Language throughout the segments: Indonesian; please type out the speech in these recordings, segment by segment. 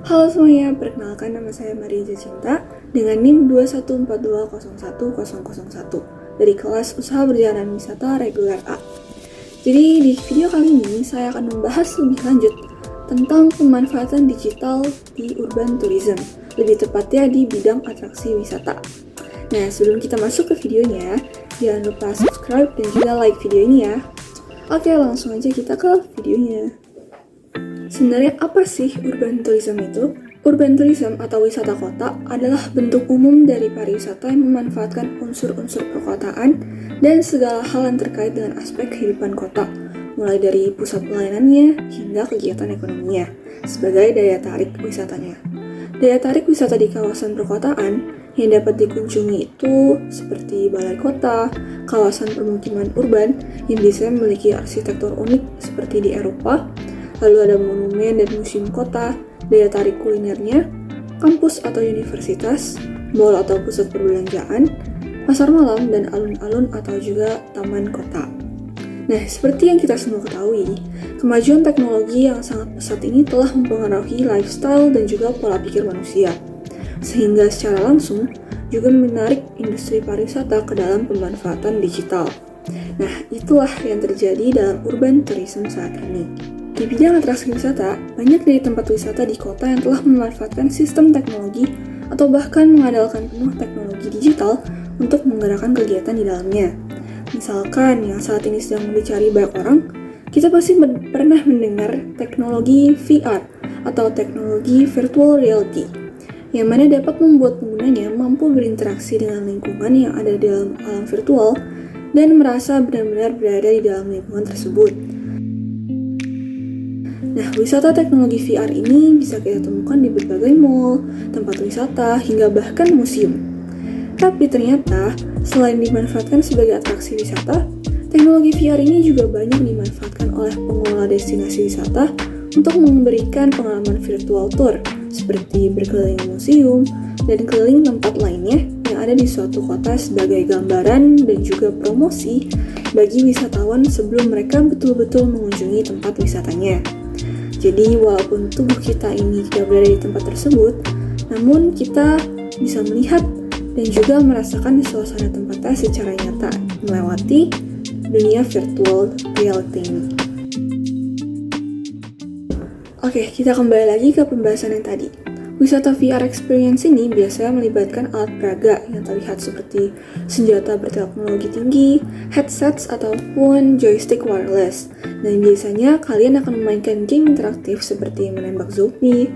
Halo semuanya, perkenalkan nama saya Maria Jacinta dengan NIM 214201001 dari kelas Usaha Perjalanan Wisata Reguler A. Jadi di video kali ini saya akan membahas lebih lanjut tentang pemanfaatan digital di urban tourism, lebih tepatnya di bidang atraksi wisata. Nah, sebelum kita masuk ke videonya, jangan lupa subscribe dan juga like video ini ya. Oke, langsung aja kita ke videonya. Sebenarnya apa sih urban tourism itu? Urban tourism atau wisata kota adalah bentuk umum dari pariwisata yang memanfaatkan unsur-unsur perkotaan dan segala hal yang terkait dengan aspek kehidupan kota, mulai dari pusat pelayanannya hingga kegiatan ekonominya, sebagai daya tarik wisatanya. Daya tarik wisata di kawasan perkotaan yang dapat dikunjungi itu seperti balai kota, kawasan permukiman urban yang biasanya memiliki arsitektur unik seperti di Eropa, lalu ada monumen dan museum kota, daya tarik kulinernya, kampus atau universitas, mall atau pusat perbelanjaan, pasar malam, dan alun-alun atau juga taman kota. Nah, seperti yang kita semua ketahui, kemajuan teknologi yang sangat pesat ini telah mempengaruhi lifestyle dan juga pola pikir manusia, sehingga secara langsung juga menarik industri pariwisata ke dalam pemanfaatan digital. Nah, itulah yang terjadi dalam urban tourism saat ini. Di bidang atraksi wisata, banyak dari tempat wisata di kota yang telah memanfaatkan sistem teknologi atau bahkan mengandalkan penuh teknologi digital untuk menggerakkan kegiatan di dalamnya. Misalkan yang saat ini sedang dicari banyak orang, kita pasti pernah mendengar teknologi VR atau teknologi virtual reality, yang mana dapat membuat penggunanya mampu berinteraksi dengan lingkungan yang ada di dalam alam virtual dan merasa benar-benar berada di dalam lingkungan tersebut. Nah, wisata teknologi VR ini bisa kita temukan di berbagai mall, tempat wisata, hingga bahkan museum. Tapi ternyata, selain dimanfaatkan sebagai atraksi wisata, teknologi VR ini juga banyak dimanfaatkan oleh pengelola destinasi wisata untuk memberikan pengalaman virtual tour, seperti berkeliling museum dan keliling tempat lainnya yang ada di suatu kota sebagai gambaran dan juga promosi bagi wisatawan sebelum mereka betul-betul mengunjungi tempat wisatanya. Jadi walaupun tubuh kita ini tidak berada di tempat tersebut, namun kita bisa melihat dan juga merasakan suasana tempatnya secara nyata melewati dunia virtual reality ini. Oke, kita kembali lagi ke pembahasan yang tadi. Wisata VR experience ini biasanya melibatkan alat peraga yang terlihat seperti senjata berteknologi tinggi, headsets, ataupun joystick wireless. Dan biasanya kalian akan memainkan game interaktif seperti menembak zombie,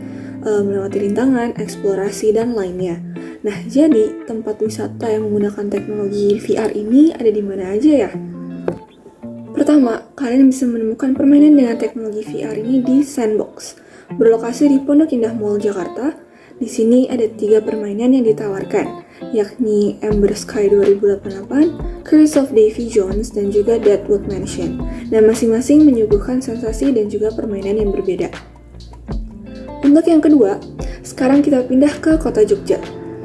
melewati rintangan, eksplorasi, dan lainnya. Nah, jadi tempat wisata yang menggunakan teknologi VR ini ada di mana aja ya? Pertama, kalian bisa menemukan permainan dengan teknologi VR ini di Sandbox, berlokasi di Pondok Indah Mall, Jakarta. Di sini ada 3 permainan yang ditawarkan, yakni Ember Sky 2088, Curse of Davy Jones, dan juga Deadwood Mansion. Dan masing-masing menyuguhkan sensasi dan juga permainan yang berbeda. Untuk yang kedua, sekarang kita pindah ke kota Jogja.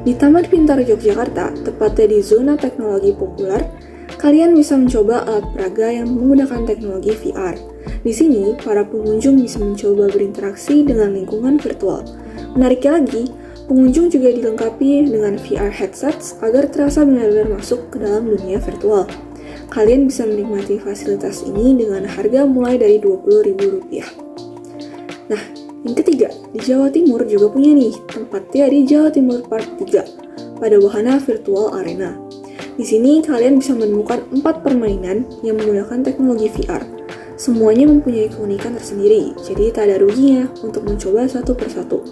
Di Taman Pintar Yogyakarta, tepatnya di zona teknologi populer, kalian bisa mencoba alat peraga yang menggunakan teknologi VR. Di sini, para pengunjung bisa mencoba berinteraksi dengan lingkungan virtual. Menariknya lagi, pengunjung juga dilengkapi dengan VR headsets agar terasa benar-benar masuk ke dalam dunia virtual. Kalian bisa menikmati fasilitas ini dengan harga mulai dari Rp20.000. Nah, yang ketiga, di Jawa Timur juga punya nih, tempatnya di Jawa Timur Park 3, pada wahana virtual arena. Di sini kalian bisa menemukan 4 permainan yang menggunakan teknologi VR. Semuanya mempunyai keunikan tersendiri, jadi tak ada ruginya untuk mencoba satu persatu.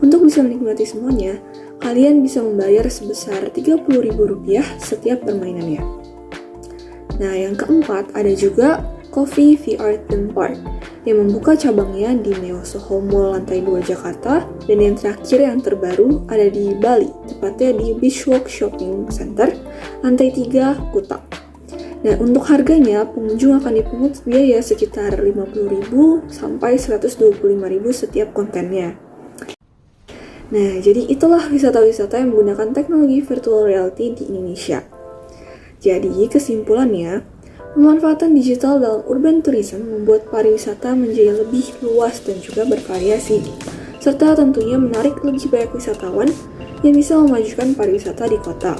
Untuk bisa menikmati semuanya, kalian bisa membayar sebesar Rp30.000 setiap permainannya. Nah, yang keempat ada juga Coffee VR Theme Park yang membuka cabangnya di Neo Soho Mall lantai 2 Jakarta, dan yang terakhir yang terbaru ada di Bali, tepatnya di Beachwalk Shopping Center lantai 3 Kuta. Nah, untuk harganya, pengunjung akan dipungut biaya sekitar Rp50.000 sampai Rp125.000 setiap kontennya. Nah, jadi itulah wisata-wisata yang menggunakan teknologi virtual reality di Indonesia. Jadi, kesimpulannya, pemanfaatan digital dalam urban tourism membuat pariwisata menjadi lebih luas dan juga bervariasi. serta tentunya menarik lebih banyak wisatawan yang bisa memajukan pariwisata di kota.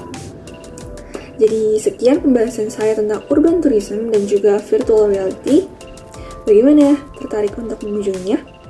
Jadi sekian pembahasan saya tentang urban tourism dan juga virtual reality. Bagaimana? Tertarik untuk mengunjunginya?